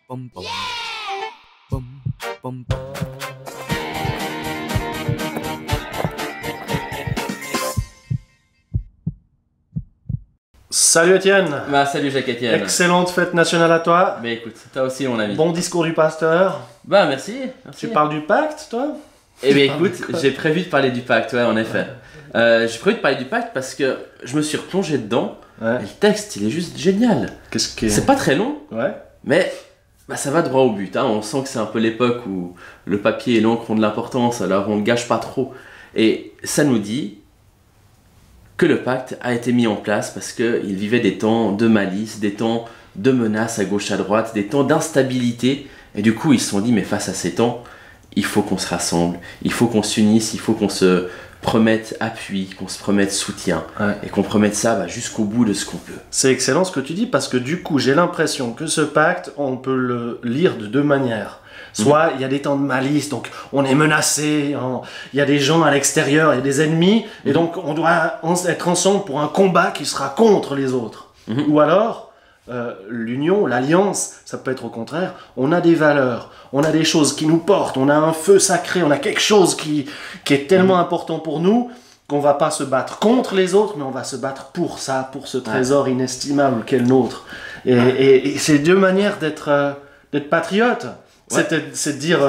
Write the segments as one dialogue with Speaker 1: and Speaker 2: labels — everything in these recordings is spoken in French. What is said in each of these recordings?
Speaker 1: Bum, bum. Bum, bum, bum.
Speaker 2: Salut Étienne.
Speaker 3: Bah salut Jacques-Étienne.
Speaker 2: Excellente fête nationale à toi.
Speaker 3: Bah écoute, toi aussi mon ami.
Speaker 2: Bon discours du pasteur.
Speaker 3: Bah merci.
Speaker 2: Tu parles du pacte, toi?
Speaker 3: Eh bien écoute, j'ai prévu de parler du pacte, ouais en effet. J'ai prévu de parler du pacte parce que je me suis replongé dedans.
Speaker 2: Ouais.
Speaker 3: Et le texte il est juste génial.
Speaker 2: Qu'est-ce que...
Speaker 3: C'est pas très long,
Speaker 2: Ouais.
Speaker 3: mais bah, ça va droit au but. Hein. On sent que c'est un peu l'époque où le papier et l'encre ont de l'importance, alors on ne gâche pas trop. Et ça nous dit que le pacte a été mis en place parce qu'il vivait des temps de malice, des temps de menaces à gauche à droite, des temps d'instabilité. Et du coup, ils se sont dit, mais face à ces temps, il faut qu'on se rassemble, il faut qu'on s'unisse, il faut qu'on se promette appui, qu'on se promette soutien,
Speaker 2: Ouais.
Speaker 3: et qu'on promette ça jusqu'au bout de ce qu'on peut.
Speaker 2: C'est excellent ce que tu dis parce que du coup, j'ai l'impression que ce pacte, on peut le lire de deux manières. Soit il y a des temps de malice, donc on est menacé, il y a des gens à l'extérieur, il y a des ennemis, et donc on doit être ensemble pour un combat qui sera contre les autres. Ou alors, l'union, l'alliance, ça peut être au contraire, on a des valeurs, on a des choses qui nous portent, on a un feu sacré, on a quelque chose qui est tellement important pour nous qu'on va pas se battre contre les autres, mais on va se battre pour ça, pour ce trésor inestimable qu'est le nôtre. Et c'est deux manières d'être patriote.
Speaker 3: Ouais.
Speaker 2: C'est de dire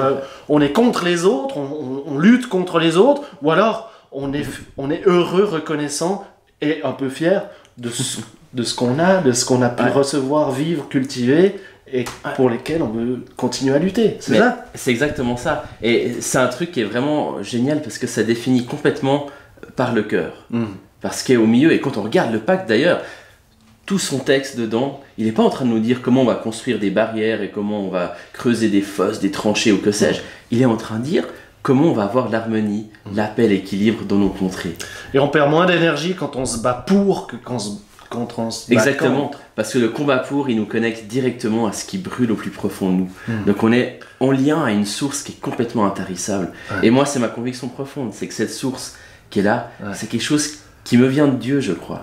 Speaker 2: on est contre les autres, on lutte contre les autres, ou alors on est heureux, reconnaissant et un peu fier de ce qu'on a, de ce qu'on a pu recevoir, vivre, cultiver, et pour lesquels on veut continuer à lutter. C'est ça?
Speaker 3: C'est exactement ça. Et c'est un truc qui est vraiment génial parce que ça définit complètement par le cœur. Parce qu'au milieu, et quand on regarde le pacte d'ailleurs, tout son texte dedans, il n'est pas en train de nous dire comment on va construire des barrières et comment on va creuser des fosses, des tranchées ou que sais-je. Il est en train de dire comment on va avoir l'harmonie, la paix, l'équilibre dans nos contrées.
Speaker 2: Et on perd moins d'énergie quand on se bat pour que quand on se bat
Speaker 3: Exactement,
Speaker 2: contre.
Speaker 3: parce que le combat pour, il nous connecte directement à ce qui brûle au plus profond de nous. Donc on est en lien à une source qui est complètement intarissable. Et moi, c'est ma conviction profonde, c'est que cette source qui est là, c'est quelque chose qui me vient de Dieu, je crois.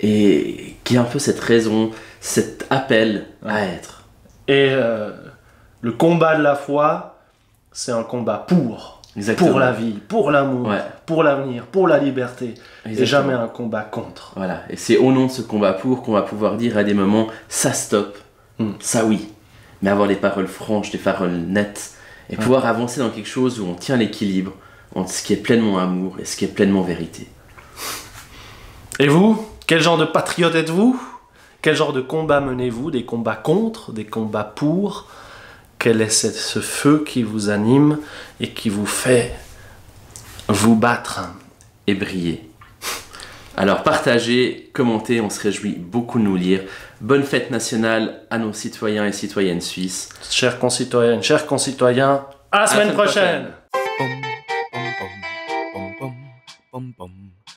Speaker 3: Et qui est un peu cette raison, cet appel à être.
Speaker 2: Et le combat de la foi, c'est un combat pour la vie, pour l'amour, pour l'avenir, pour la liberté, et jamais un combat contre.
Speaker 3: Voilà, et c'est au nom de ce combat pour qu'on va pouvoir dire à des moments, ça stop, ça oui, mais avoir des paroles franches, des paroles nettes, et pouvoir avancer dans quelque chose où on tient l'équilibre entre ce qui est pleinement amour et ce qui est pleinement vérité.
Speaker 2: Et vous, quel genre de patriote êtes-vous? Quel genre de combat menez-vous? Des combats contre, des combats pour? Quel est ce feu qui vous anime et qui vous fait vous battre?
Speaker 3: Et briller. Alors partagez, commentez, on se réjouit beaucoup de nous lire. Bonne fête nationale à nos citoyens et citoyennes suisses.
Speaker 2: Chers concitoyennes, chers concitoyens, à la semaine prochaine.
Speaker 1: Bum,